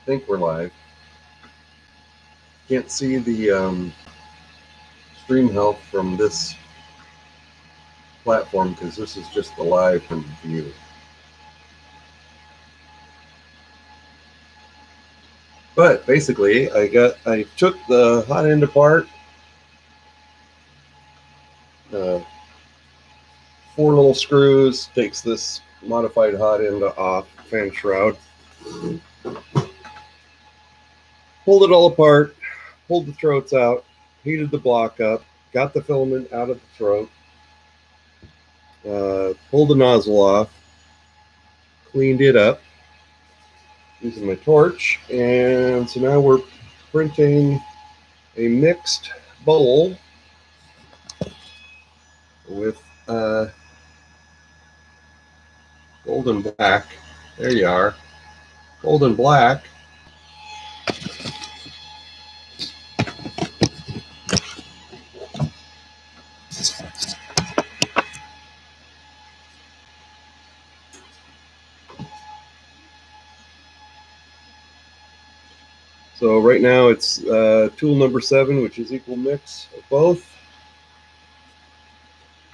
think we're live. Can't see the stream health from this platform because this is just the live view. But basically, I took the hot end apart, 4 little screws, takes this modified hot end off, fan shroud, pulled it all apart, pulled the throats out, heated the block up, got the filament out of the throat, pulled the nozzle off, cleaned it up using my torch, and so now we're printing a mixed bowl with gold and black. There you are, gold and black. So right now it's tool number 7, which is equal mix of both.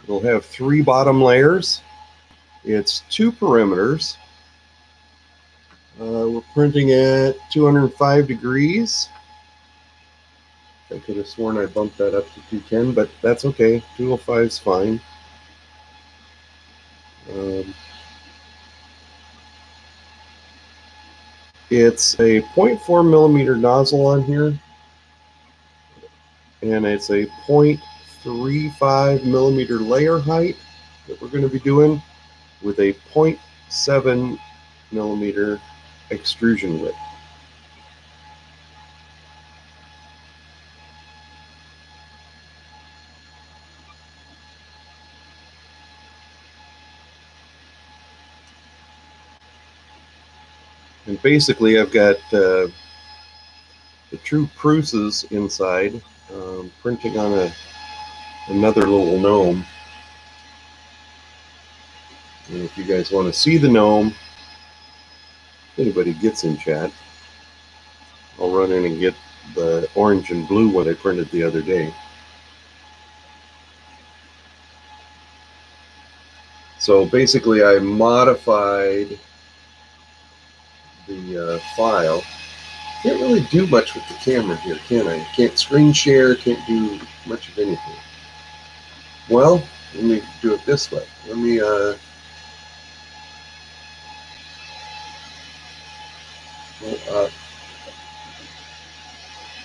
We'll have 3 bottom layers. It's 2 perimeters. We're printing at 205 degrees. I could have sworn I bumped that up to 210, but that's okay. 205 is fine. It's a 0.4 millimeter nozzle on here, and it's a 0.35 millimeter layer height that we're going to be doing with a 0.7 millimeter extrusion width. And basically I've got the true Pruses inside, printing on another little gnome. And if you guys want to see the gnome, if anybody gets in chat, I'll run in and get the orange and blue one I printed the other day. So basically I modified the file. Can't really do much with the camera here, can I? Can't screen share, can't do much of anything. Well, let me do it this way. Let me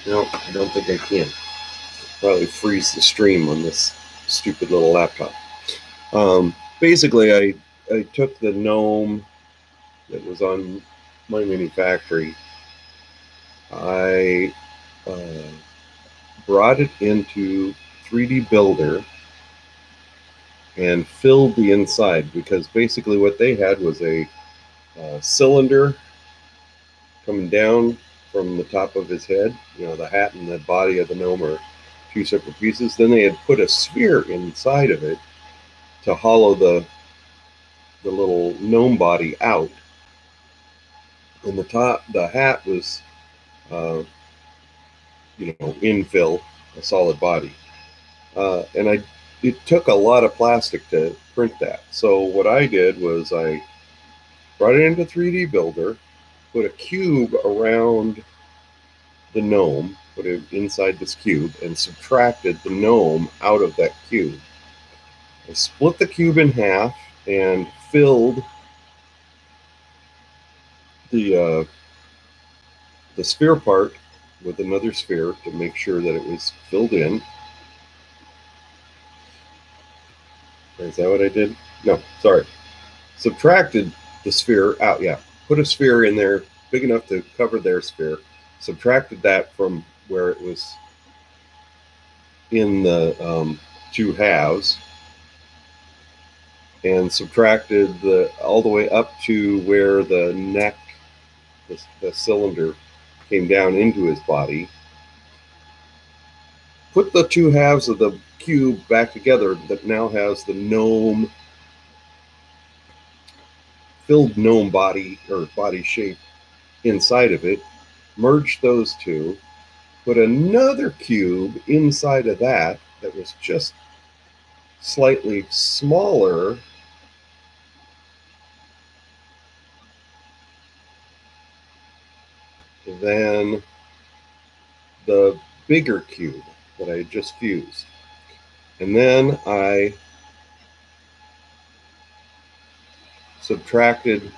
no, I don't think I can. Probably freeze the stream on this stupid little laptop. Basically, I took the gnome that was on my mini factory. I brought it into 3D Builder and filled the inside, because basically what they had was a cylinder coming down from the top of his head. You know, the hat and the body of the gnome are 2 separate pieces. Then they had put a sphere inside of it to hollow the little gnome body out. And the hat was, infill, a solid body. And it took a lot of plastic to print that. So what I did was I brought it into 3D Builder, put a cube around the gnome, put it inside this cube, and subtracted the gnome out of that cube. I split the cube in half and filled the sphere part with another sphere to make sure that it was filled in. Is that what I did? No, sorry. Subtracted the sphere out, yeah. Put a sphere in there big enough to cover their sphere. Subtracted that from where it was in the 2 halves. And subtracted all the way up to where the neck, the cylinder, came down into his body. Put the 2 halves of the cube back together that now has the gnome, filled gnome body, or body shape, inside of it. merged those two, put another cube inside of that was just slightly smaller than the bigger cube that I had just fused. And then I subtracted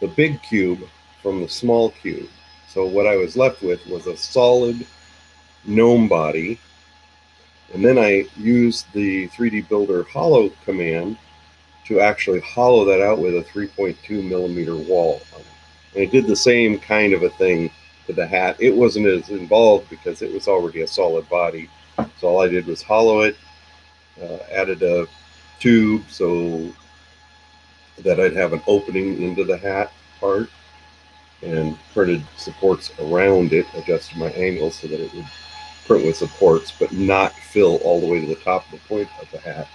the big cube from the small cube. So what I was left with was a solid gnome body. And then I used the 3D Builder hollow command to actually hollow that out with a 3.2 millimeter wall. And I did the same kind of a thing to the hat. It wasn't as involved because it was already a solid body. So all I did was hollow it, added a tube so that I'd have an opening into the hat part, and printed supports around it, adjusted my angle so that it would print with supports but not fill all the way to the top of the point of the hat.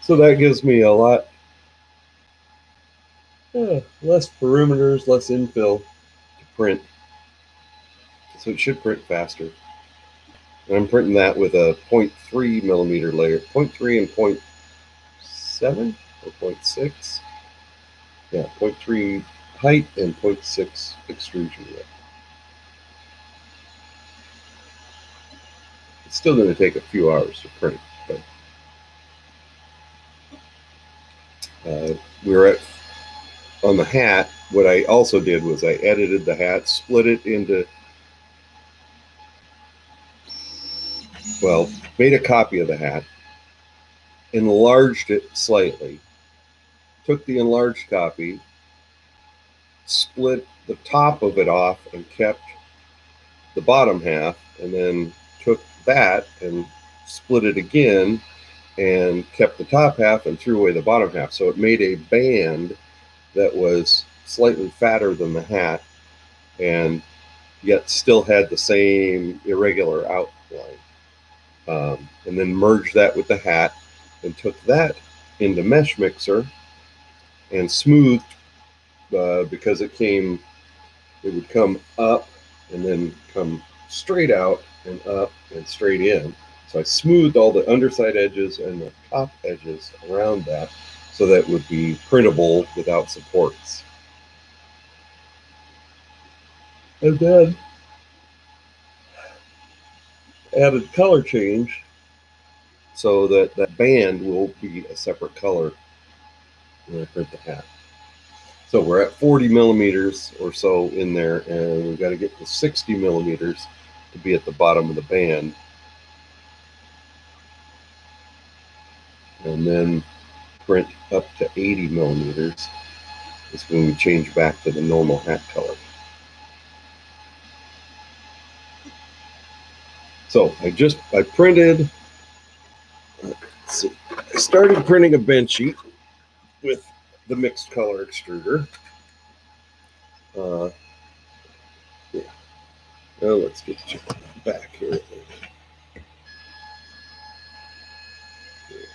So that gives me a lot less perimeters, less infill to print. So it should print faster. And I'm printing that with a 0.3 millimeter layer, 0.3 and 0.7 or 0.6. Yeah, 0.3 height and 0.6 extrusion width. It's still going to take a few hours to print, but we're at, on the hat, what I also did was I edited the hat, split it into, well, made a copy of the hat, enlarged it slightly, took the enlarged copy, split the top of it off and kept the bottom half, and then took that and split it again and kept the top half and threw away the bottom half. So it made a band that was slightly fatter than the hat and yet still had the same irregular outline. And then merged that with the hat and took that into Mesh Mixer and smoothed, because it would come up and then come straight out and up and straight in. So I smoothed all the underside edges and the top edges around that so that it would be printable without supports. And then added color change so that that band will be a separate color when I print the hat. So we're at 40 millimeters or so in there, and we've got to get to 60 millimeters to be at the bottom of the band. And then print up to 80 millimeters is when we change back to the normal hat color. So I printed, let's see, I started printing a bench sheet with the mixed color extruder. Yeah. Now let's get you back here.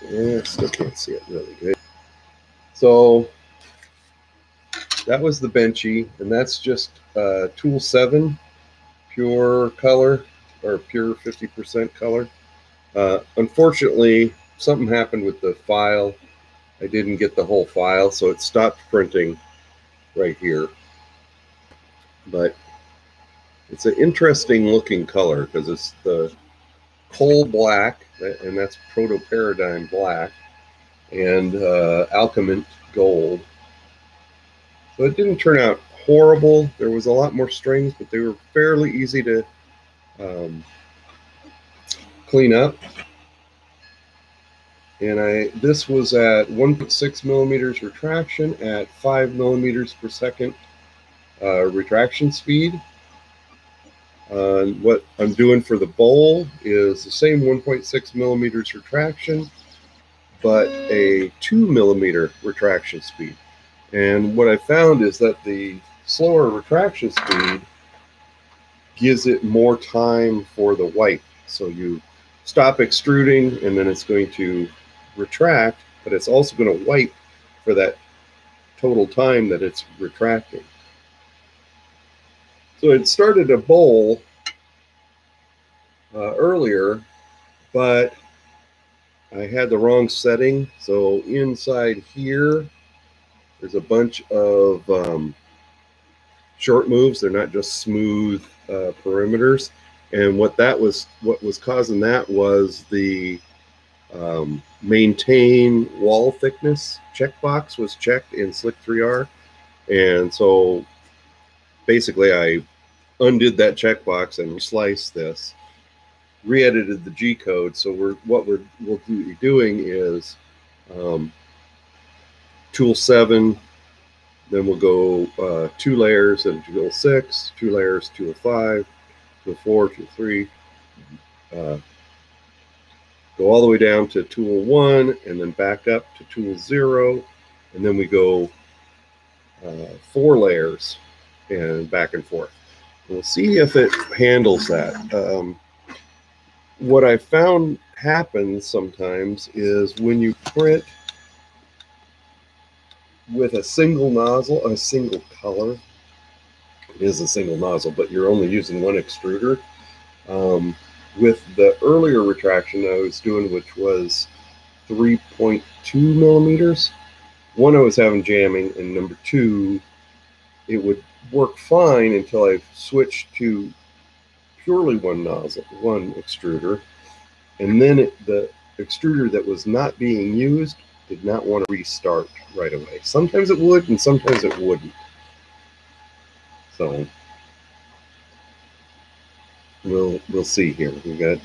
Yeah, still can't see it really good. So that was the benchy, and that's just Tool 7 pure color, or pure 50% color. Unfortunately, something happened with the file. I didn't get the whole file, so it stopped printing right here. But it's an interesting looking color because it's the coal black, and that's proto paradigm black, and alchemint gold. So it didn't turn out horrible. There was a lot more strings, but they were fairly easy to clean up. And this was at 1.6 millimeters retraction at 5 millimeters per second retraction speed. What I'm doing for the bowl is the same 1.6 millimeters retraction, but a 2 millimeter retraction speed. And what I found is that the slower retraction speed gives it more time for the wipe. So you stop extruding and then it's going to retract, but it's also going to wipe for that total time that it's retracting. So it started to bowl earlier, but I had the wrong setting. So inside here, there's a bunch of short moves. They're not just smooth perimeters. And what was causing that was the maintain wall thickness checkbox was checked in Slick 3R. And so basically I undid that checkbox and sliced this, re-edited the G code. So we'll be doing is tool 7, then we'll go 2 layers at tool 6, 2 layers, tool 5, tool 4, tool 3, go all the way down to tool 1, and then back up to tool 0, and then we go 4 layers and back and forth. We'll see if it handles that. What I found happens sometimes is when you print with a single nozzle, a single color, it is a single nozzle, but you're only using one extruder. With the earlier retraction I was doing, which was 3.2 millimeters, one, I was having jamming, and number 2, it would work fine until I switched to purely one nozzle, one extruder, and then the extruder that was not being used did not want to restart right away. Sometimes it would, and sometimes it wouldn't. So we'll see here. We got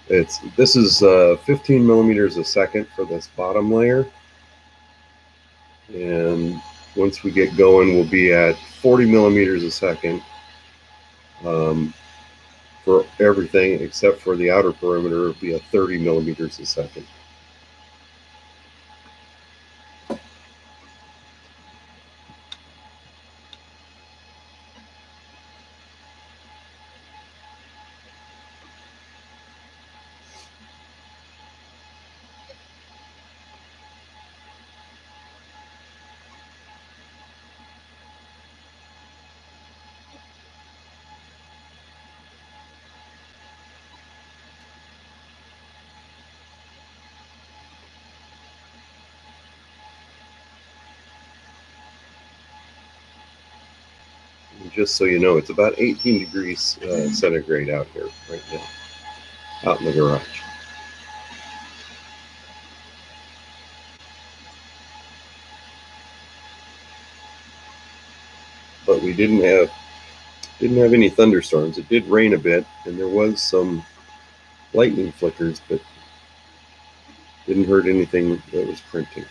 this is 15 millimeters a second for this bottom layer, and once we get going, we'll be at 40 millimeters a second for everything except for the outer perimeter. It'll be at 30 millimeters a second. Just so you know, it's about 18 degrees centigrade out here right now, out in the garage. But we didn't have any thunderstorms. It did rain a bit, and there was some lightning flickers, but didn't hurt anything that was printing.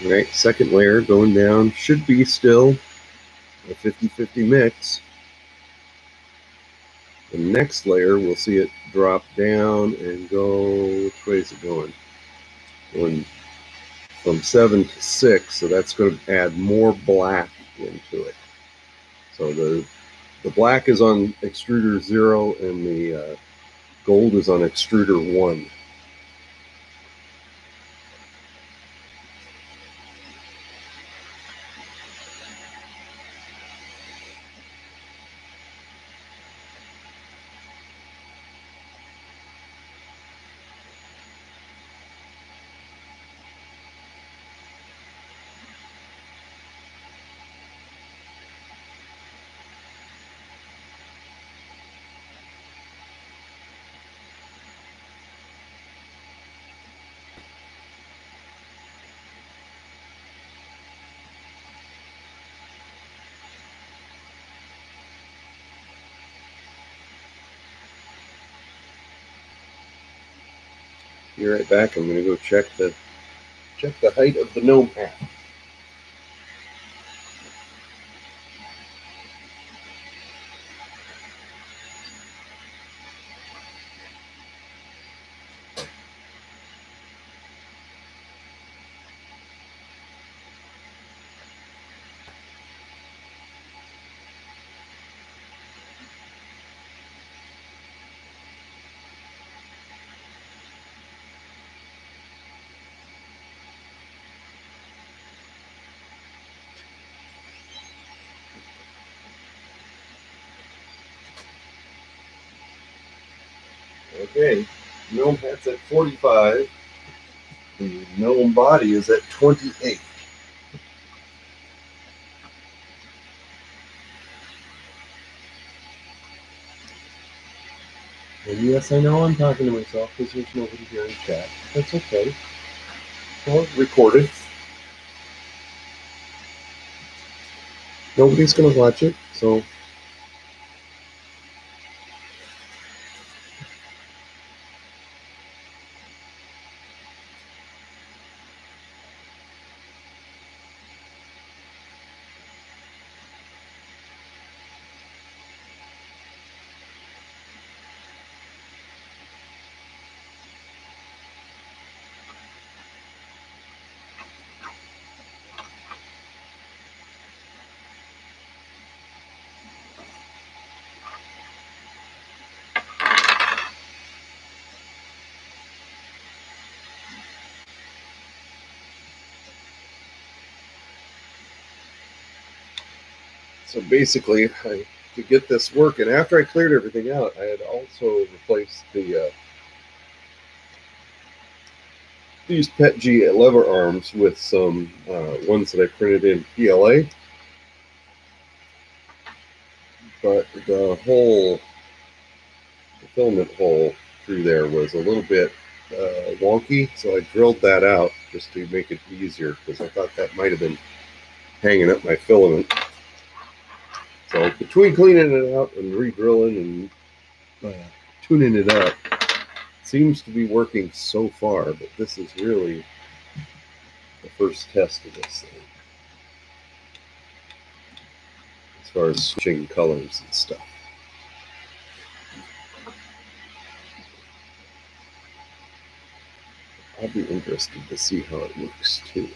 All right, second layer going down, should be still a 50-50 mix. The next layer, we'll see it drop down and go, which way is it going? Going from 7 to 6, so that's going to add more black into it. So the black is on extruder 0 and the gold is on extruder 1. Be right back. I'm going to go check the height of the gnome hat. Okay, gnome hat's at 45. The gnome body is at 28. And yes, I know I'm talking to myself because there's nobody here in chat. That's okay. Well, recorded. Nobody's going to watch it, so basically, to get this working, after I cleared everything out, I had also replaced these PETG lever arms with some ones that I printed in PLA. But the filament hole through there was a little bit wonky, so I drilled that out just to make it easier because I thought that might have been hanging up my filament. So between cleaning it out and re-drilling and tuning it up, seems to be working so far, but this is really the first test of this thing as far as switching colors and stuff. I'll be interested to see how it looks too.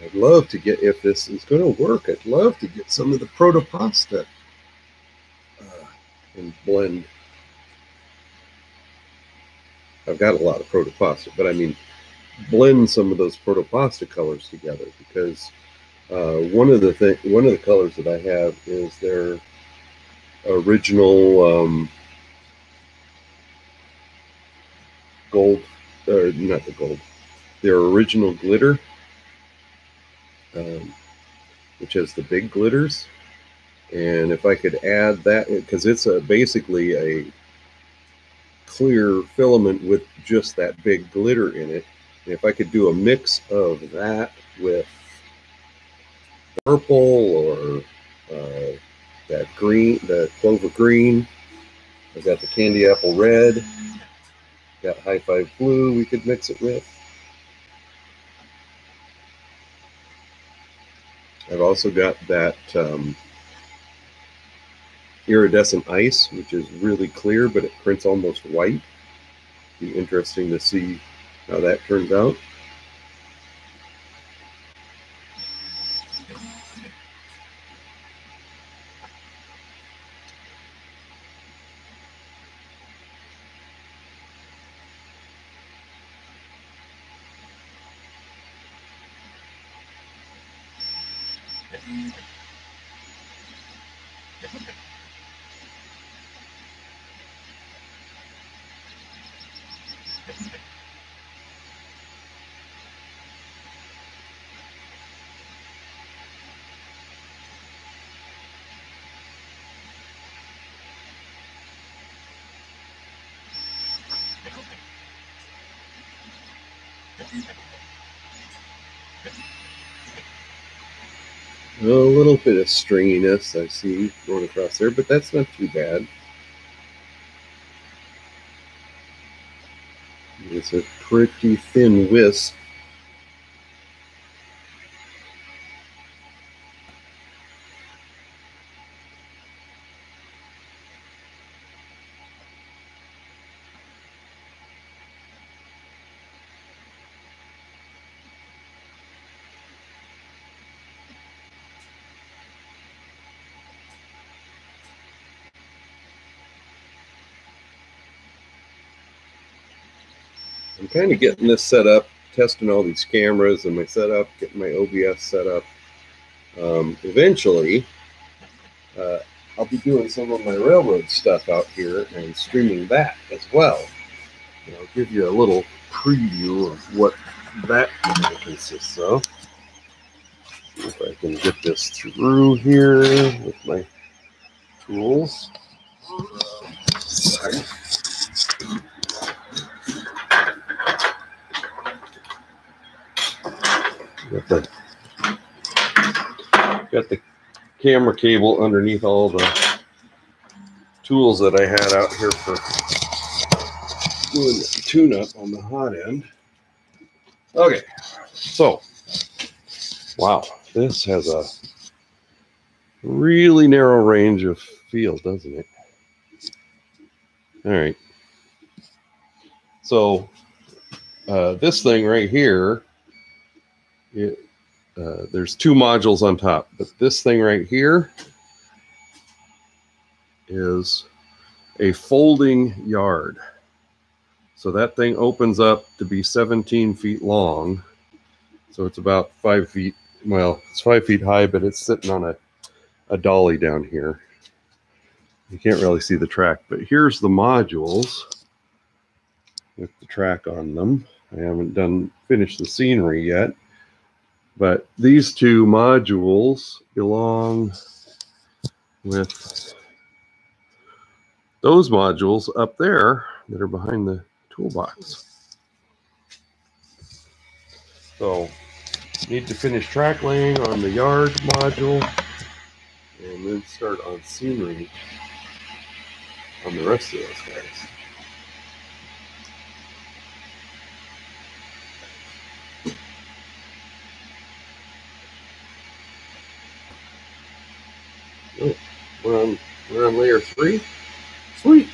I'd love to get, if this is going to work, I'd love to get some of the protopasta and blend. I've got a lot of protopasta, but I mean, blend some of those protopasta colors together because one of the colors that I have is their original gold, or not the gold, their original glitter, which has the big glitters. And if I could add that, because it's basically a clear filament with just that big glitter in it, and if I could do a mix of that with purple or that green, the clover green, I've got the candy apple red, got high five blue we could mix it with. I've also got that iridescent ice, which is really clear, but it prints almost white. Be interesting to see how that turns out. A little bit of stringiness I see going across there, but that's not too bad. It's a pretty thin wisp. I'm kind of getting this set up, testing all these cameras and my setup, getting my OBS set up. Eventually, I'll be doing some of my railroad stuff out here and streaming that as well. And I'll give you a little preview of what that consists of. See if I can get this through here with my tools. Sorry. Got the camera cable underneath all the tools that I had out here for doing the tune-up on the hot end. Okay, so, wow, this has a really narrow range of field, doesn't it? All right. So, this thing right here, there's two modules on top, but this thing right here is a folding yard. So that thing opens up to be 17 feet long. So it's about 5 feet. Well, it's 5 feet high, but it's sitting on a dolly down here. You can't really see the track, but here's the modules with the track on them. I haven't finished the scenery yet, but these two modules belong with those modules up there that are behind the toolbox. So need to finish track laying on the yard module and then start on scenery on the rest of those guys. Oh, we're on layer 3. Sweet.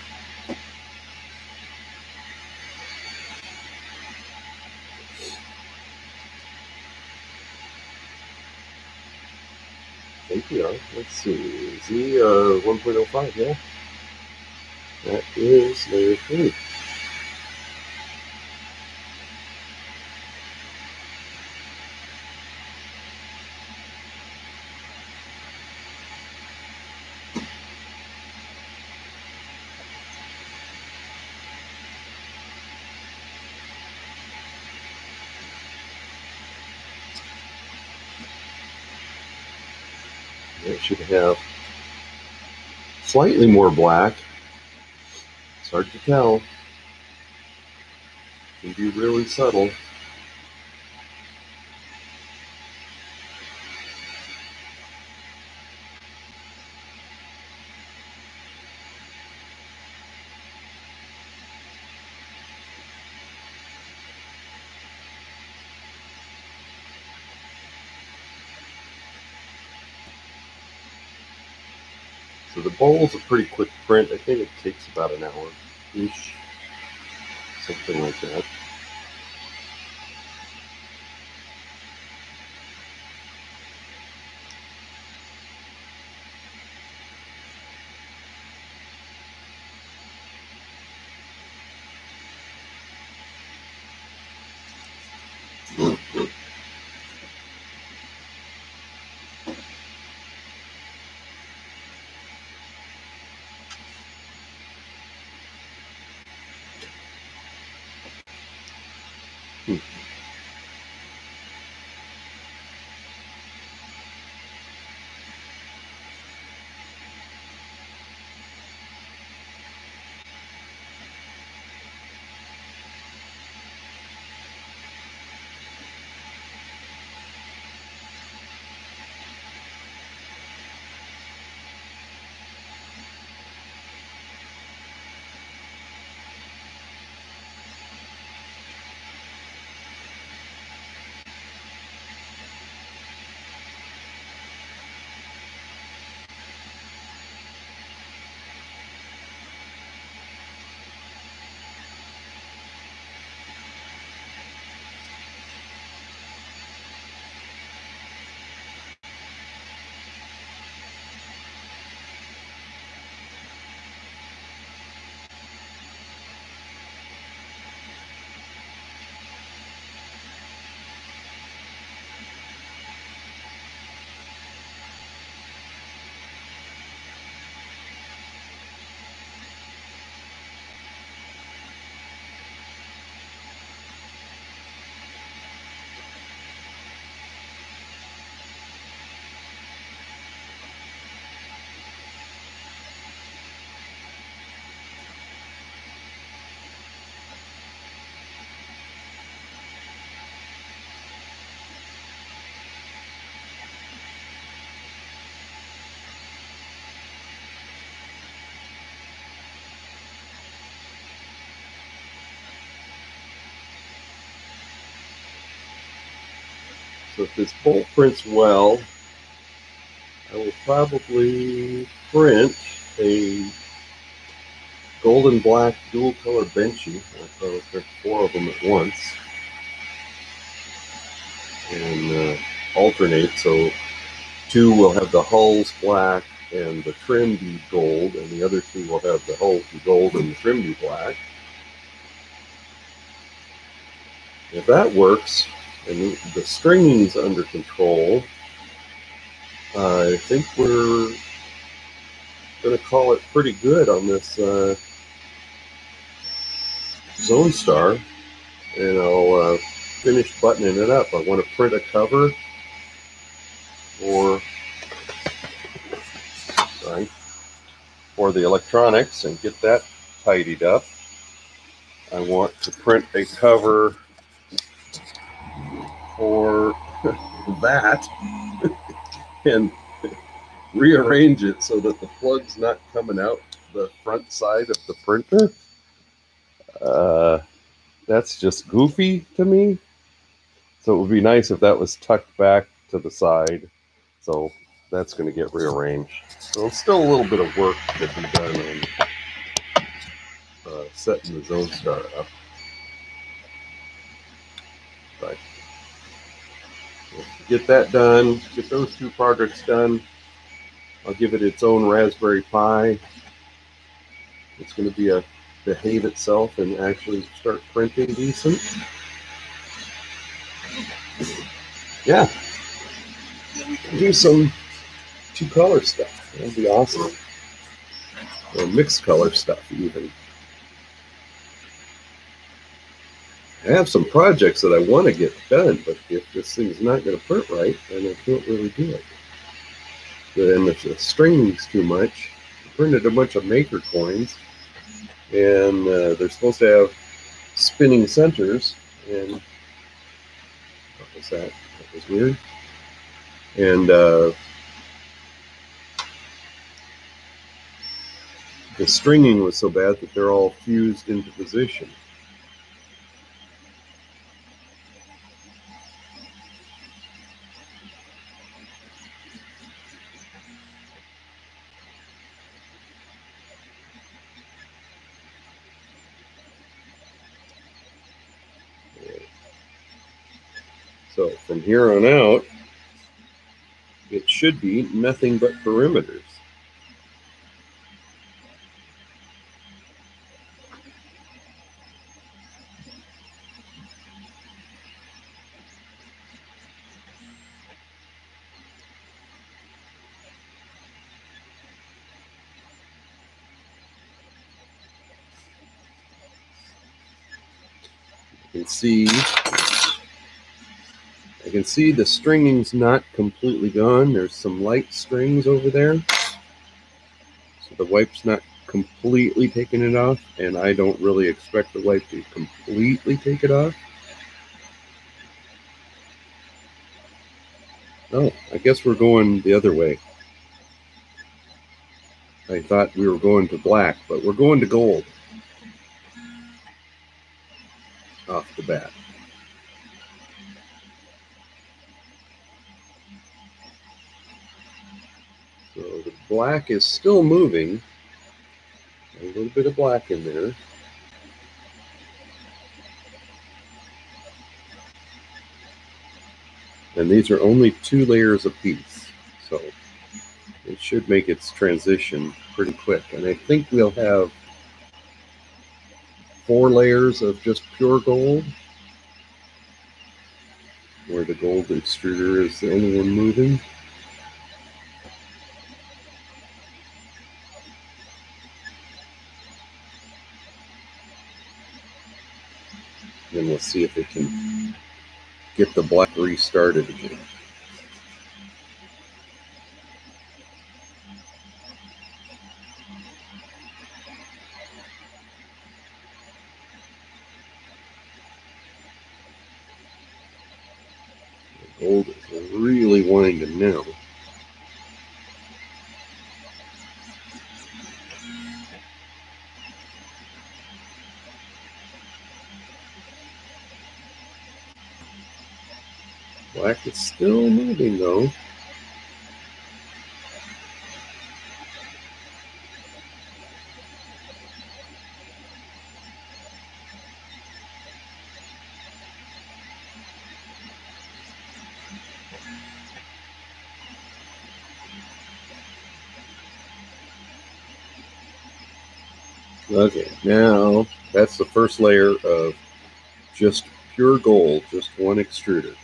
I think we are. Let's see. Z 1.05, yeah. That is layer 3. It should have slightly more black. It's hard to tell. It can be really subtle. So the bowl's a pretty quick print. I think it takes about an hour-ish, something like that. So if this bowl prints well, I will probably print a golden black dual color benchy. I'll probably print 4 of them at once and alternate. So 2 will have the hulls black and the trim be gold, and the other 2 will have the hulls be gold and the trim be black. If that works and the stringing's under control, I think we're going to call it pretty good on this Zone Star, and I'll finish buttoning it up. I want to print a cover for the electronics and get that tidied up. I want to print a cover for that and rearrange it so that the plug's not coming out the front side of the printer. That's just goofy to me. So it would be nice if that was tucked back to the side. So that's going to get rearranged. So it's still a little bit of work to be done on setting the Zone Star up. But get that done, get those 2 projects done. I'll give it its own Raspberry Pi. It's going to behave itself and actually start printing decent. Yeah, do some 2-color stuff. That'd be awesome. Or mixed color stuff even. I have some projects that I want to get done, but if this thing's not going to print right, then I can't really do it. And if the stringing's too much, I printed a bunch of maker coins, and they're supposed to have spinning centers, and what was that? That was weird. And the stringing was so bad that they're all fused into position. So from here on out, it should be nothing but perimeters. I can see the stringing's not completely gone. There's some light strings over there. So the wipe's not completely taking it off, and I don't really expect the wipe to completely take it off. Oh, I guess we're going the other way. I thought we were going to black, but we're going to gold off the bat. So the black is still moving. A little bit of black in there. And these are only 2 layers apiece, so it should make its transition pretty quick. And I think we'll have 4 layers of just pure gold, where the gold extruder is the only one moving. Then we'll see if it can get the black restarted again. The gold is really winding now. Black is still moving though. Okay, now that's the first layer of just pure gold, just one extruder.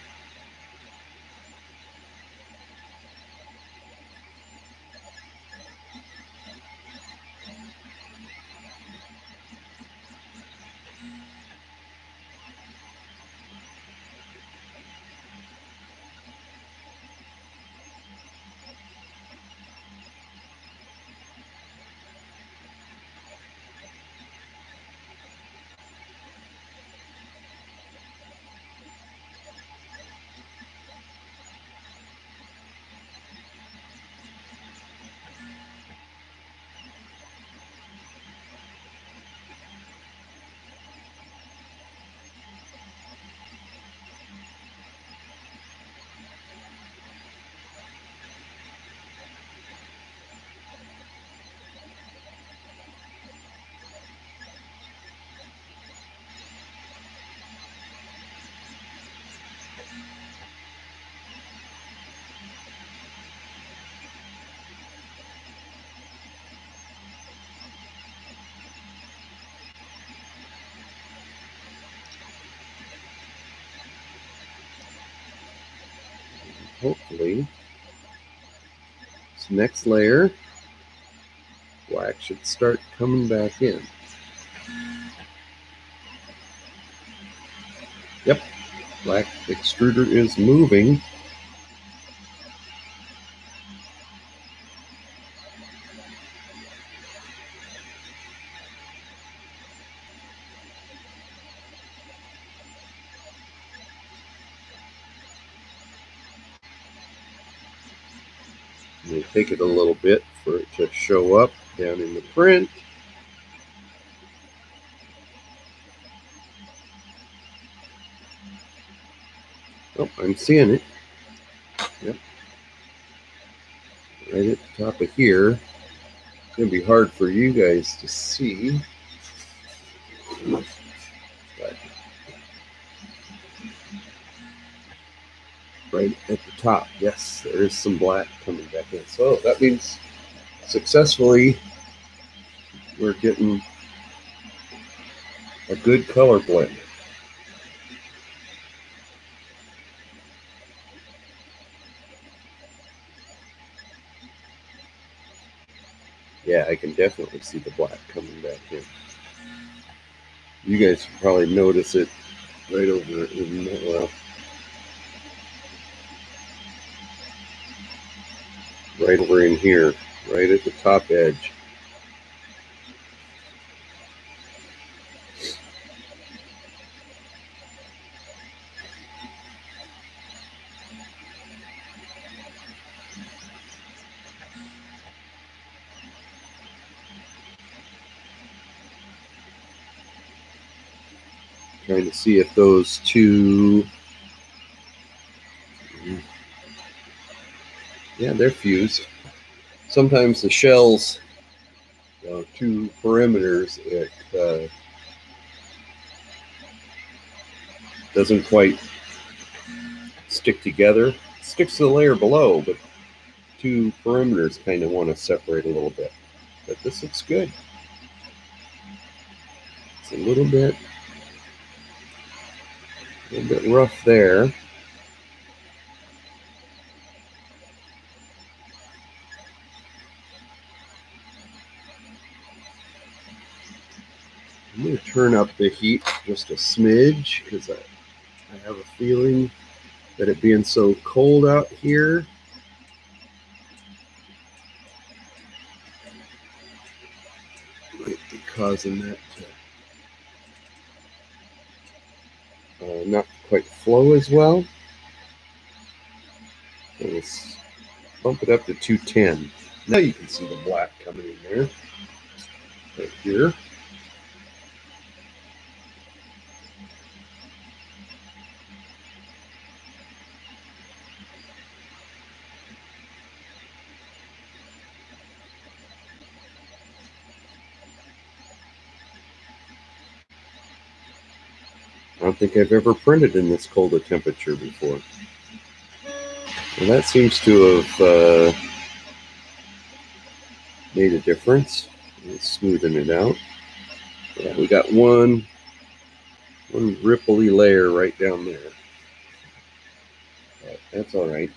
Hopefully, this next layer, black should start coming back in. Yep, black extruder is moving. It may take it a little bit for it to show up down in the print. Oh, I'm seeing it. Yep. Right at the top of here. It's going to be hard for you guys to see. But right at the top. Yes, there is some black coming back in. So that means successfully we're getting a good color blend. Yeah, I can definitely see the black coming back in. You guys probably notice it right over in, well, right over in here, right at the top edge. Trying to see if those two, yeah, they're fused. Sometimes the shells, two perimeters, it doesn't quite stick together. It sticks to the layer below, but two perimeters kind of want to separate a little bit. But this looks good. It's a little bit rough there. I'm going to turn up the heat just a smidge because I have a feeling that it being so cold out here, might be causing that to not quite flow as well. So let's bump it up to 210. Now you can see the black coming in there, right here. I don't think I've ever printed in this cold a temperature before. And that seems to have made a difference. It's smoothing it out. Yeah, we got one ripply layer right down there. But that's all right.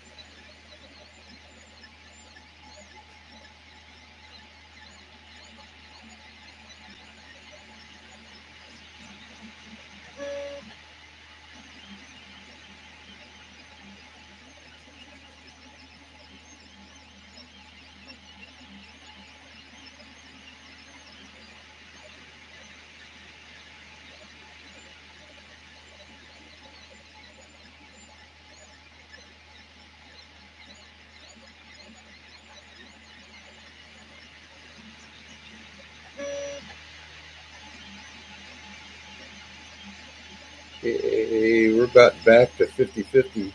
Okay, we're back to 50-50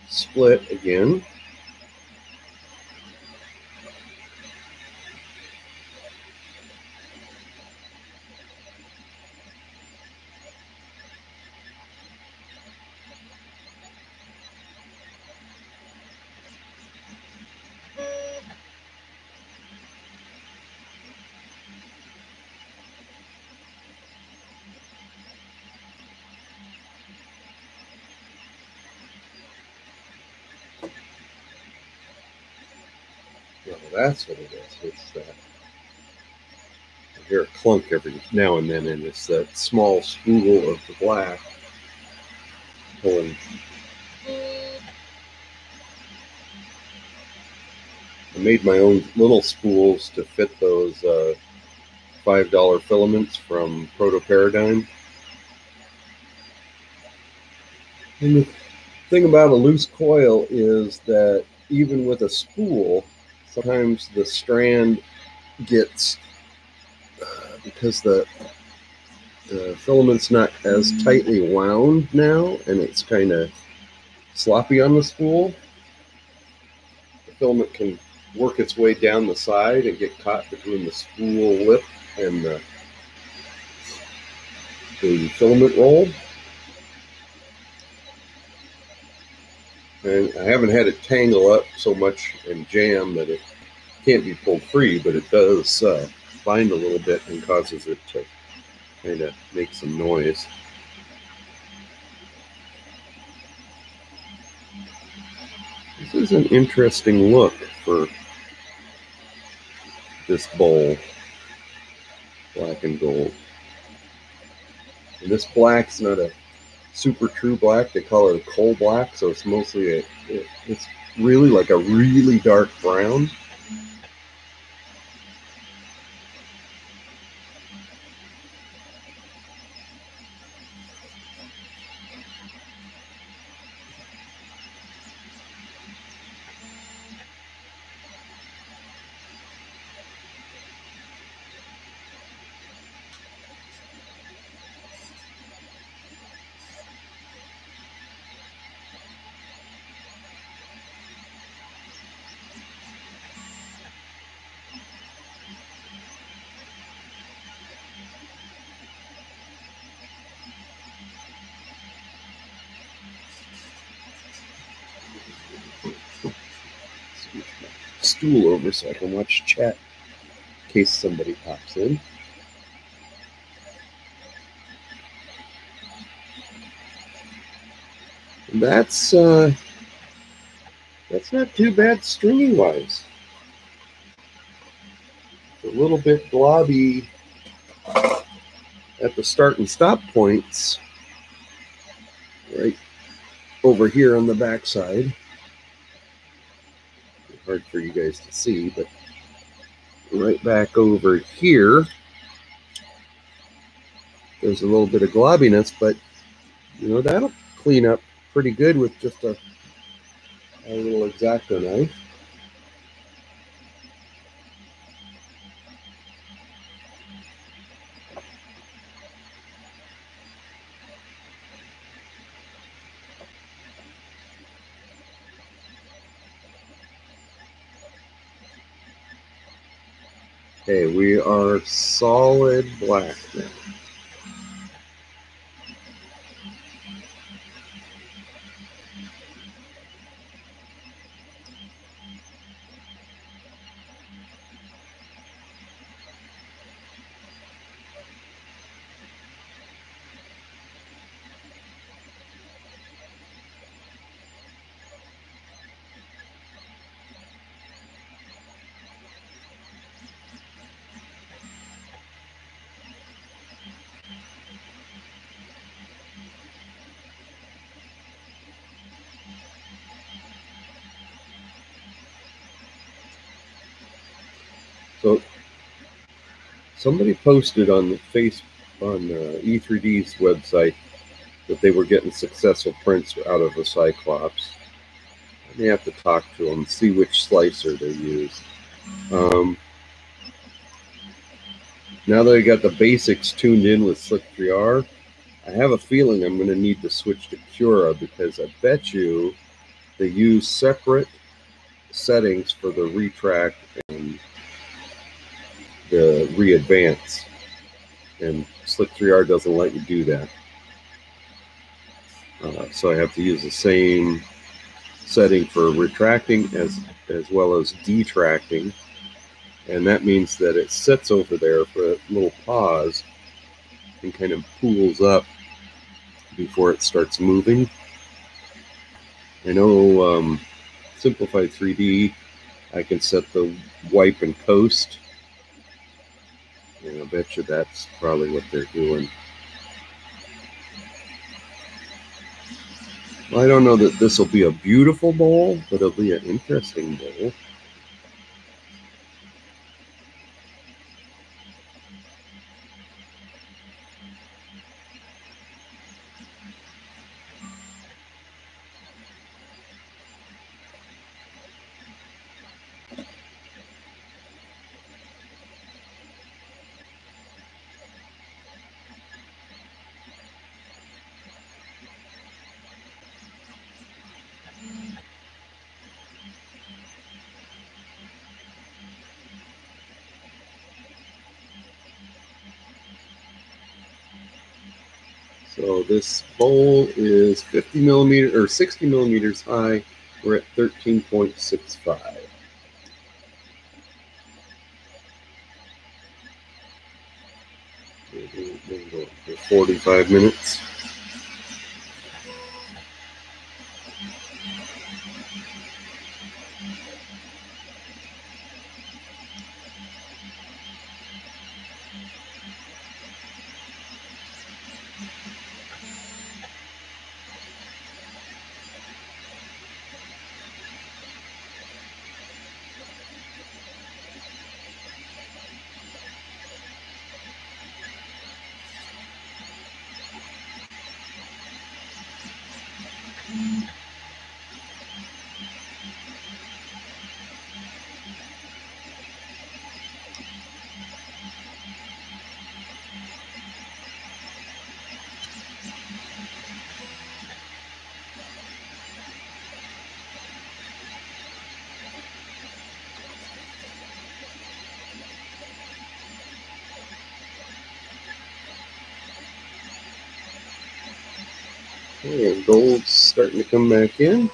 split again. Well, that's what it is. It's that. I hear a clunk every now and then, and it's that small spool of the black pulling. I made my own little spools to fit those $5 filaments from Proto Paradigm. And the thing about a loose coil is that even with a spool, sometimes the strand gets, because the filament's not as tightly wound now, and it's kind of sloppy on the spool, the filament can work its way down the side and get caught between the spool lip and the filament roll. And I haven't had it tangle up so much and jam that it can't be pulled free, but it does bind a little bit and causes it to kind of make some noise. This is an interesting look for this bowl, black and gold. And this black's not a super true black. They call it a coal black, so it's mostly it's really like a really dark brown. Stool over so I can watch chat in case somebody pops in. And that's not too bad stringy wise. It's a little bit globby at the start and stop points, right over here on the back side. Hard for you guys to see, but right back over here, there's a little bit of globbiness, but you know, that'll clean up pretty good with just a little X-Acto knife. Okay, we are solid black now. So somebody posted on the E3D's website that they were getting successful prints out of the Cyclops. I may have to talk to them, see which slicer they use. Now that I got the basics tuned in with Slick 3R, I have a feeling I'm going to need to switch to Cura, because I bet you they use separate settings for the retract and the re-advance, and Slick 3R doesn't let you do that. So I have to use the same setting for retracting as well as detracting, and that means that it sits over there for a little pause and kind of pools up before it starts moving. I know Simplified 3D, I can set the wipe and coast, and I bet you that's probably what they're doing. Well, I don't know that this will be a beautiful bowl, but it'll be an interesting bowl. So this bowl is 50 millimeters or 60 millimeters high We're at 13.65. We'll go for 45 minutes. And gold's starting to come back in.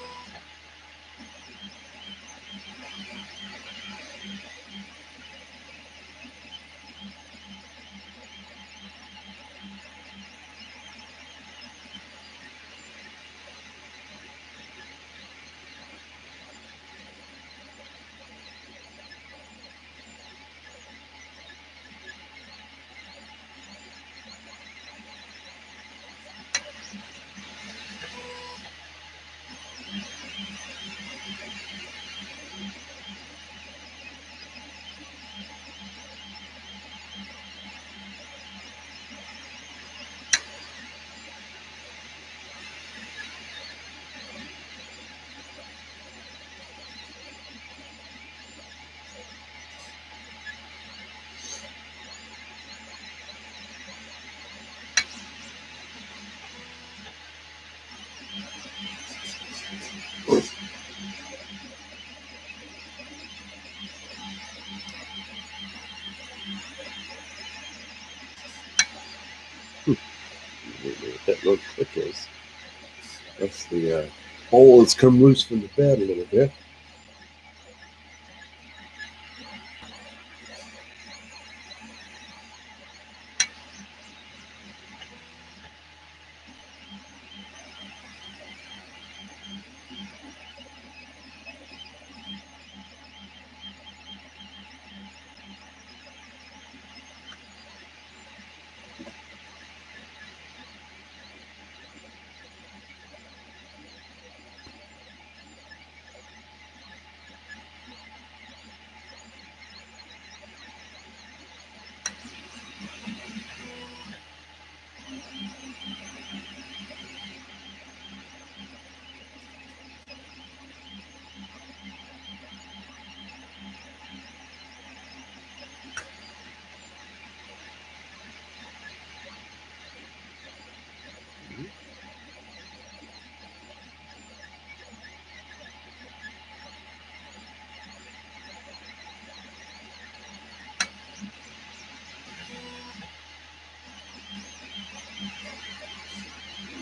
That little click is. That's the hole that's come loose from the bed a little bit.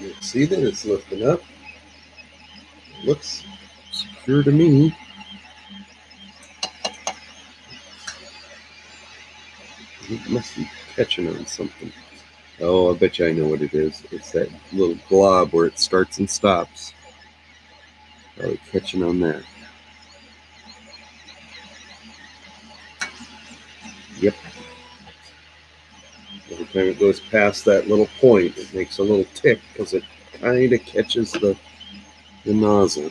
You see that it's lifting up. It looks secure to me. It must be catching on something. Oh, I bet you I know what it is. It's that little glob where it starts and stops. Probably catching on that. Yep. Every time it goes past that little point, it makes a little tick because it kind of catches the nozzle.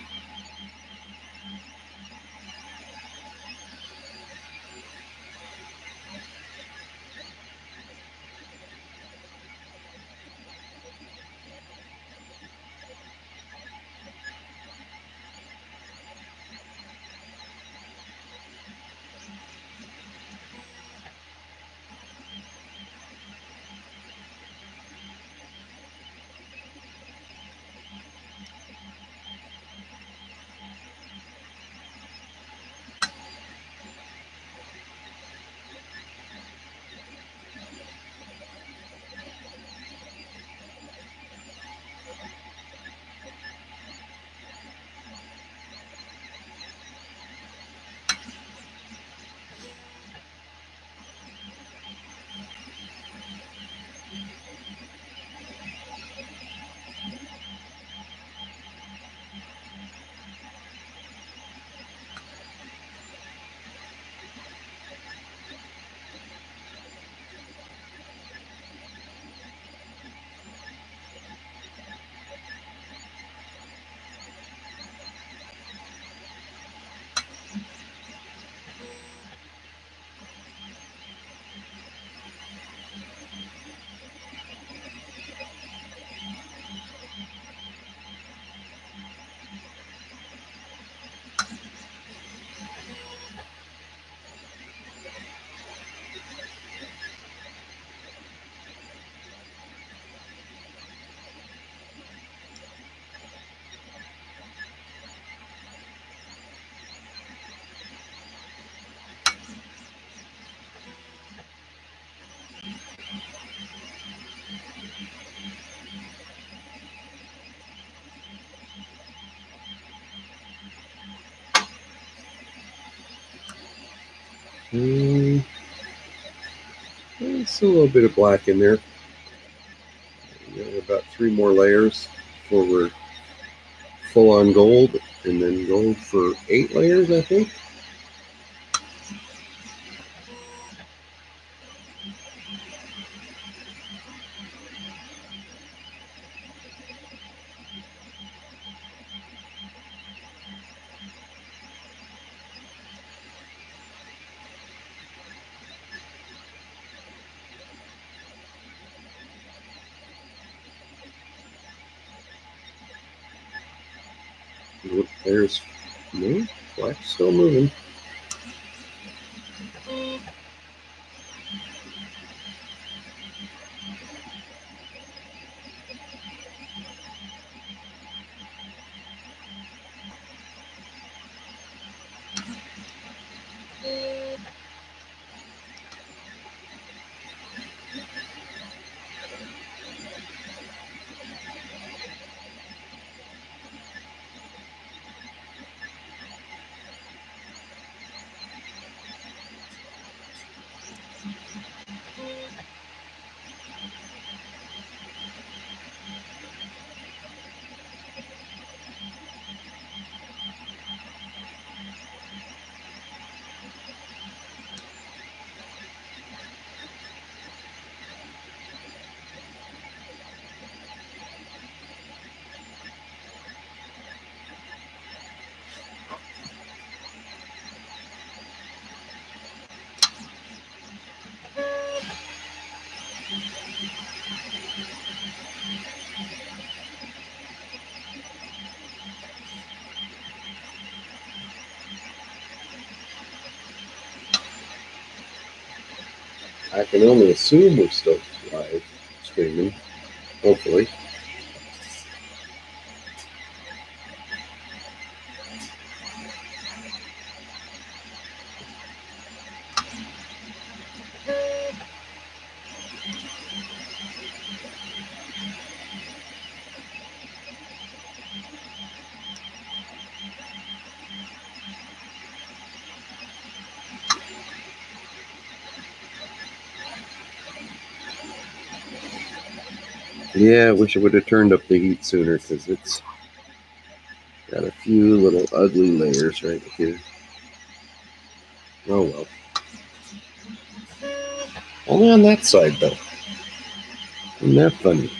There's a little bit of black in there. About 3 more layers before we're full on gold, and then gold for 8 layers, I think. There's no black still moving. I can only assume we're still live streaming, hopefully. Yeah, I wish I would have turned up the heat sooner, because it's got a few little ugly layers right here. Oh well. Only on that side, though. Isn't that funny?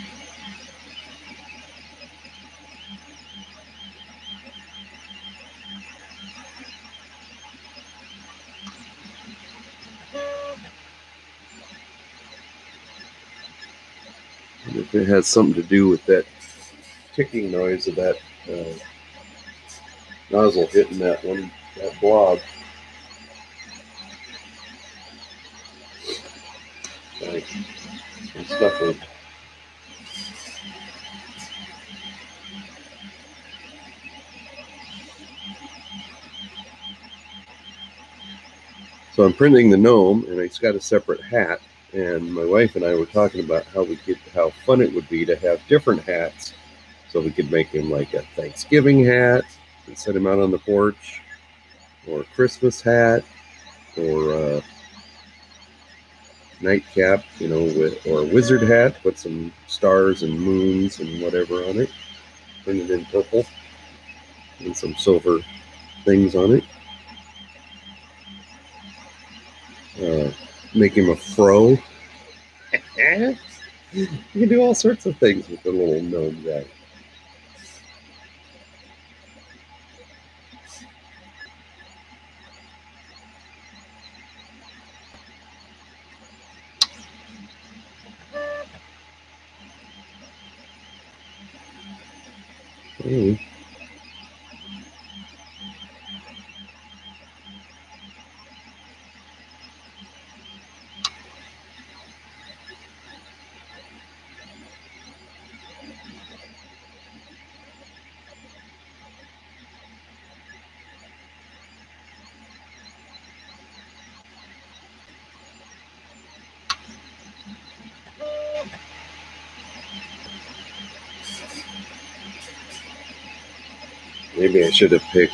If it has something to do with that ticking noise of that nozzle hitting that blob. Like, some stuff like. So I'm printing the gnome, and it's got a separate hat. And my wife and I were talking about how fun it would be to have different hats. So we could make him like a Thanksgiving hat and set him out on the porch, or a Christmas hat, or a nightcap, or a wizard hat, put some stars and moons and whatever on it, print it in purple, and some silver things on it. Make him a fro. You can do all sorts of things with the little gnome guy. Hey. Maybe I should have picked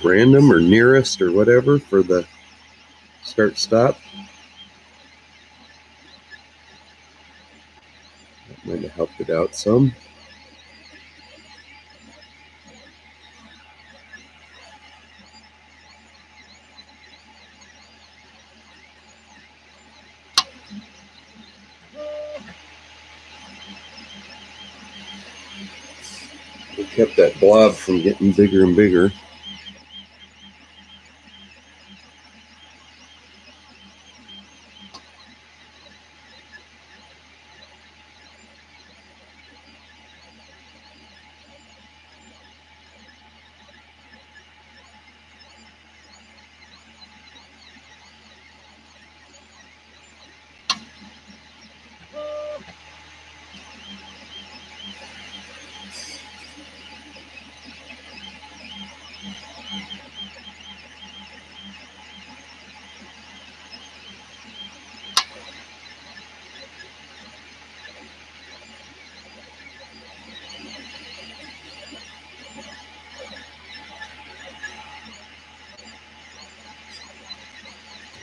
random or nearest or whatever for the start stop. That might have helped it out some. It kept that blob from getting bigger and bigger.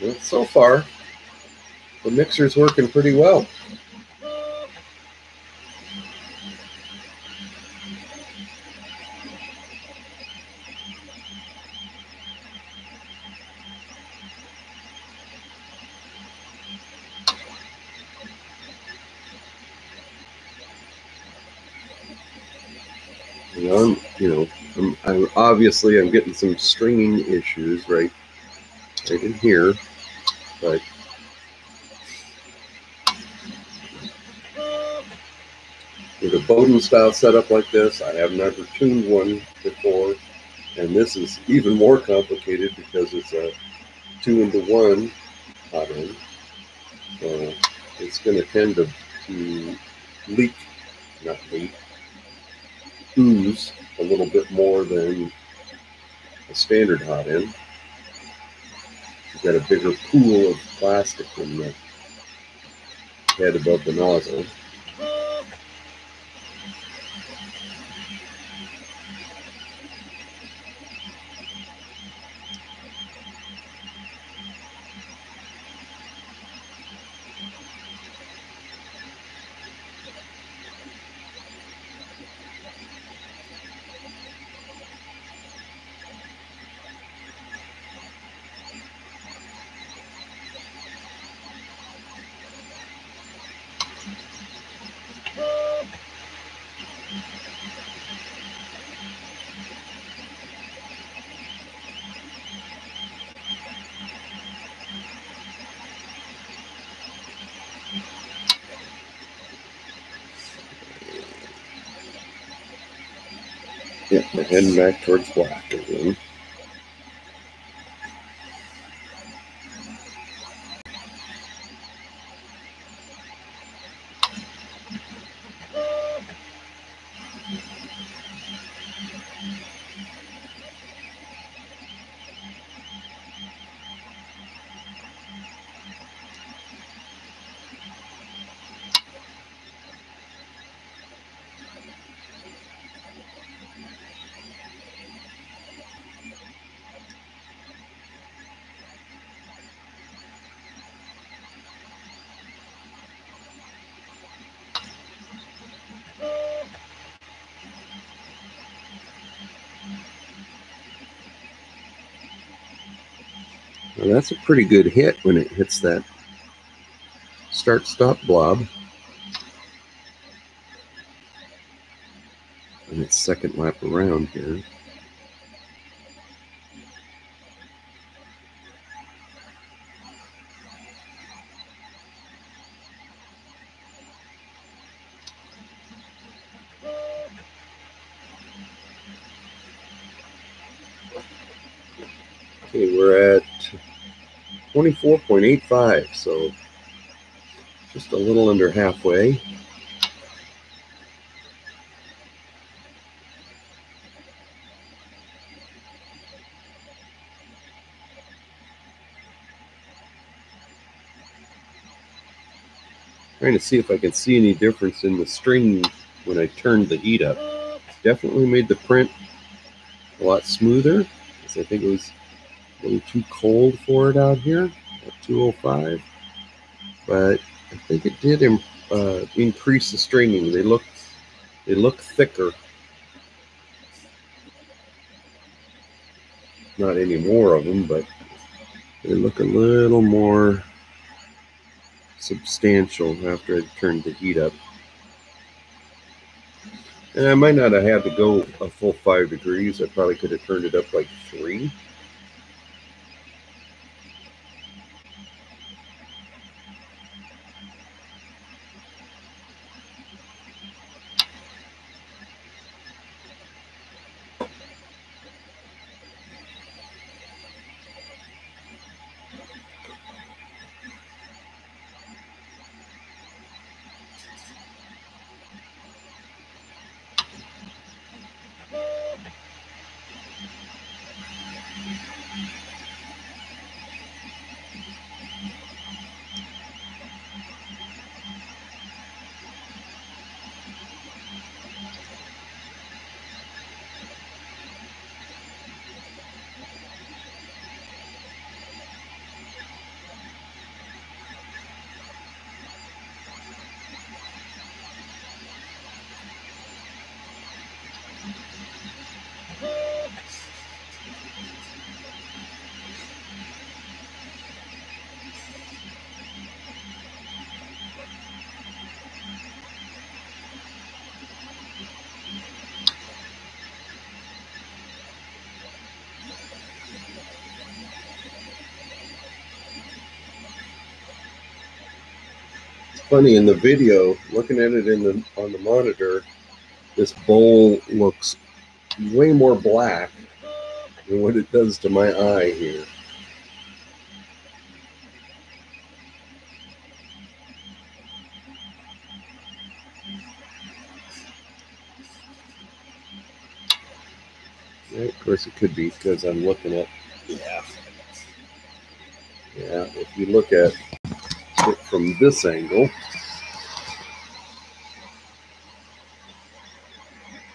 Well, so far, the mixer's working pretty well. I'm obviously I'm getting some stringing issues right in here, but with a Bowden style setup like this, I have never tuned one before, and this is even more complicated because it's a 2-into-1 hot end. It's going to tend to leak, not leak, ooze a little bit more than a standard hot end. You've got a bigger pool of plastic in the head above the nozzle. Yeah, we're heading back towards black again. Well, that's a pretty good hit when it hits that start-stop blob on its second lap around here. Okay, we're at 24.85, so just a little under halfway. Trying to see if I can see any difference in the string when I turned the heat up. Definitely made the print a lot smoother, because I think it was a little too cold for it out here. at 205, but I think it did increase the stringing. They look thicker. Not any more of them, but they look a little more substantial after I turned the heat up. And I might not have had to go a full 5 degrees. I probably could have turned it up like 3. Funny, in the video, looking at it on the monitor, this bowl looks way more black than what it does to my eye here. Yeah, of course, it could be because I'm looking at, yeah, if you look at it from this angle,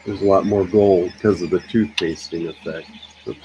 there's a lot more gold because of the toothpasting effect. Oops.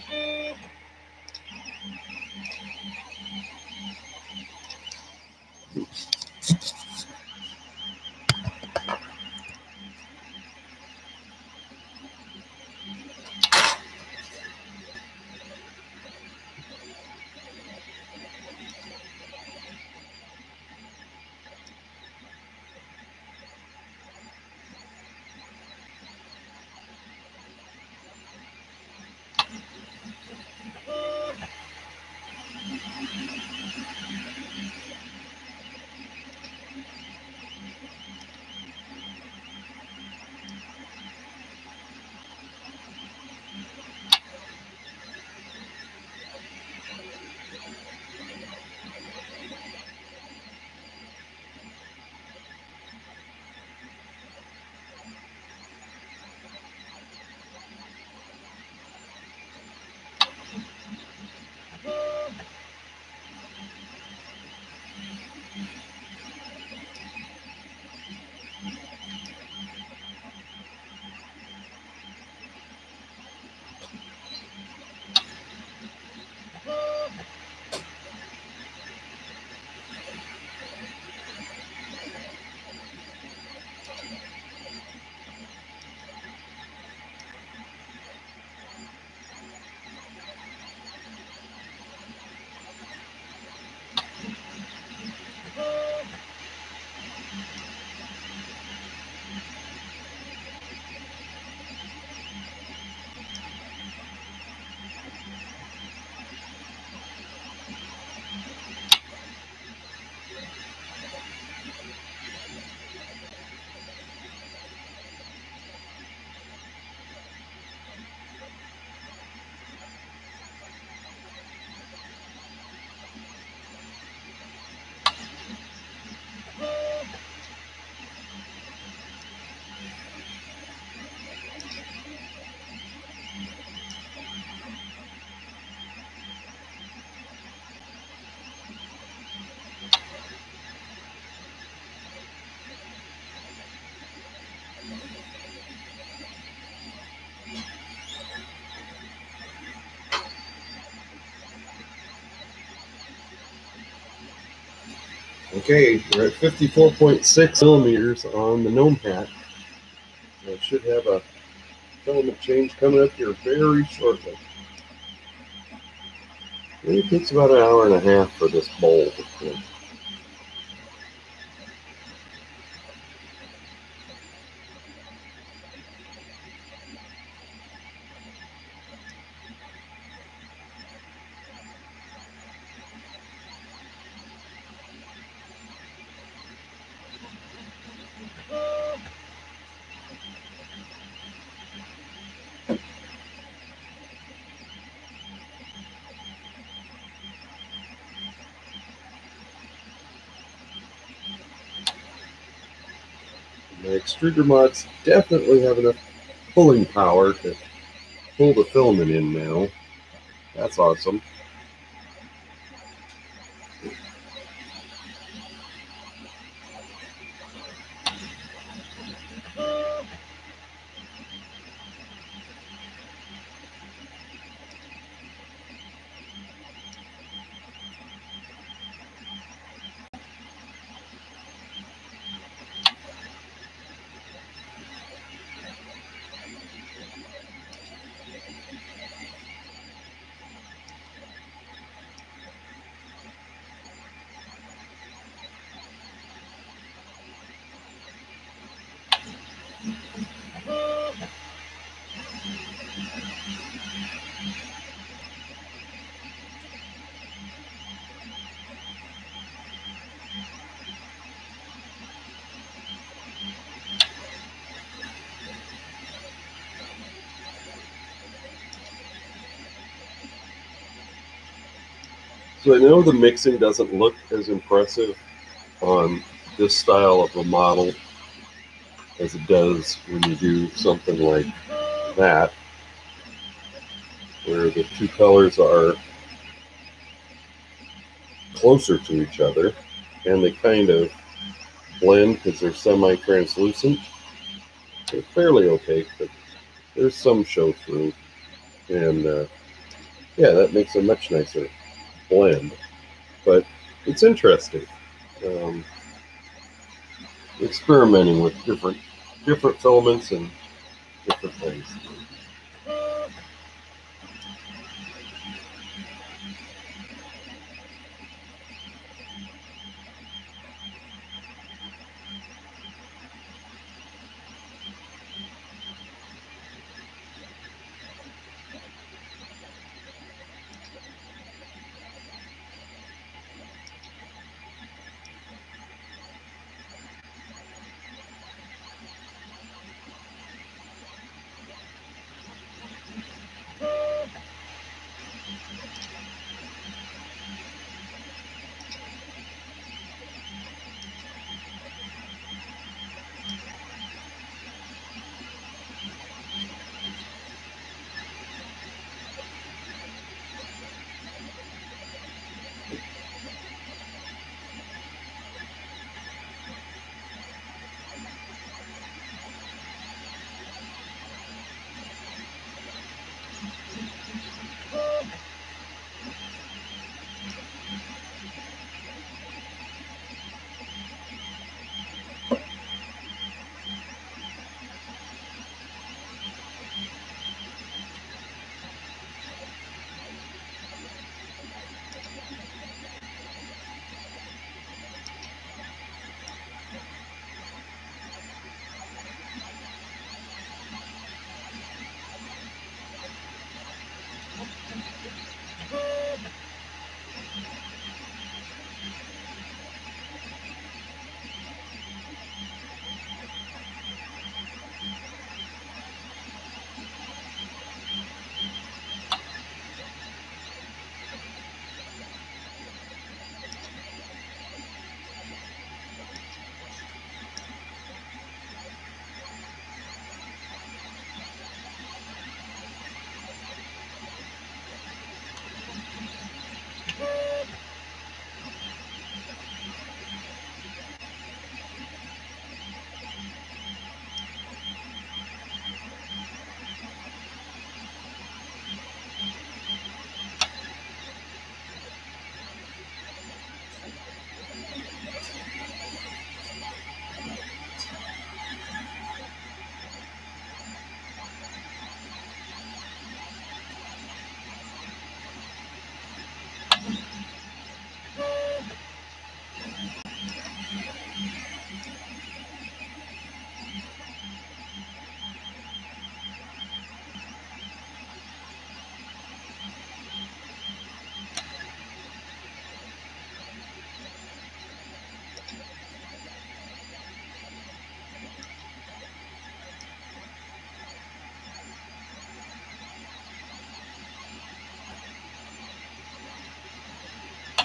Okay, we're at 54.6 millimeters on the gnome hat. I should have a filament change coming up here very shortly. It takes about an hour and a half for this bowl to print. My extruder mods definitely have enough pulling power to pull the filament in now. That's awesome. So I know the mixing doesn't look as impressive on this style of a model as it does when you do something like that, where the two colors are closer to each other and they kind of blend because they're semi-translucent. They're fairly opaque, but there's some show through, and yeah, that makes a much nicer blend. But it's interesting, um, experimenting with different filaments and different things.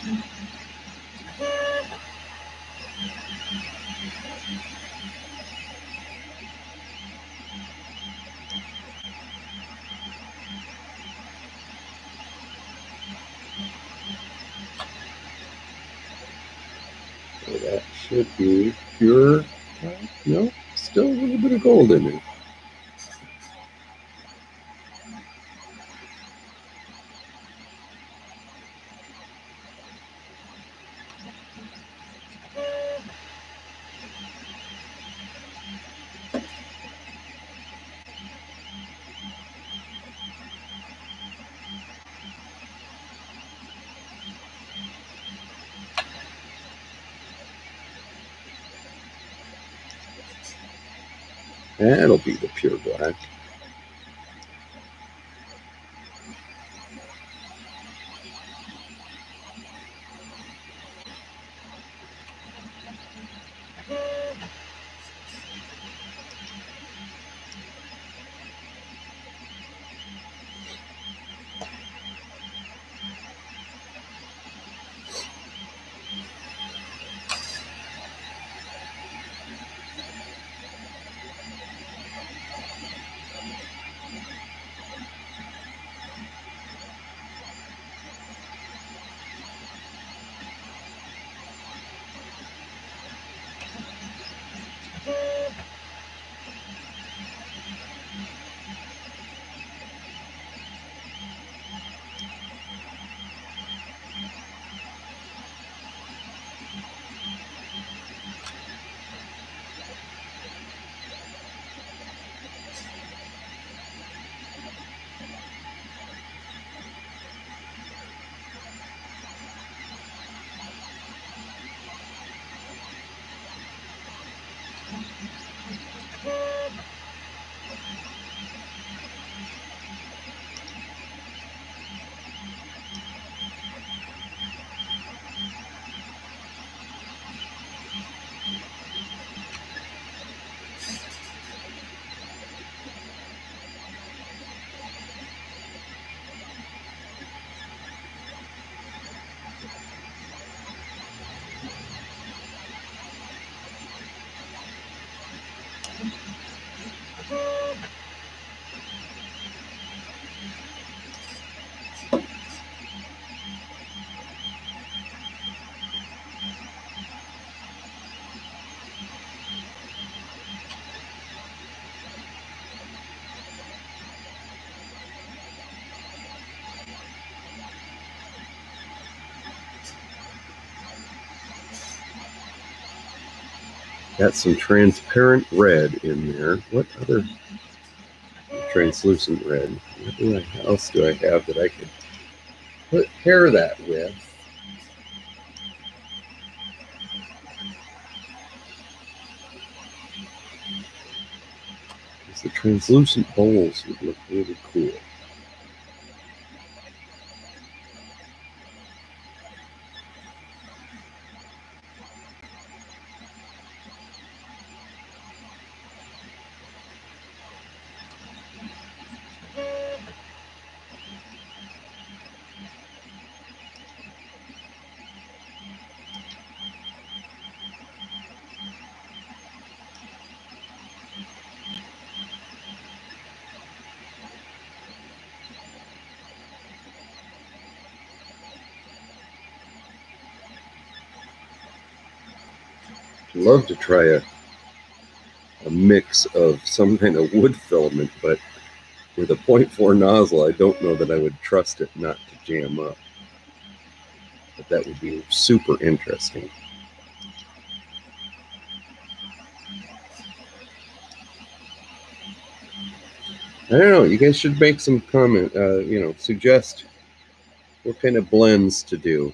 So that should be pure. No, still a little bit of gold in there. That'll be the pure black. Got some transparent red in there. What other translucent red? What else do I have that I could pair that with? Because the translucent bowls would look really cool. I'd love to try a mix of some kind of wood filament, but with a 0.4 nozzle, I don't know that I would trust it not to jam up. But that would be super interesting. I don't know. You guys should make some comment. Suggest what kind of blends to do.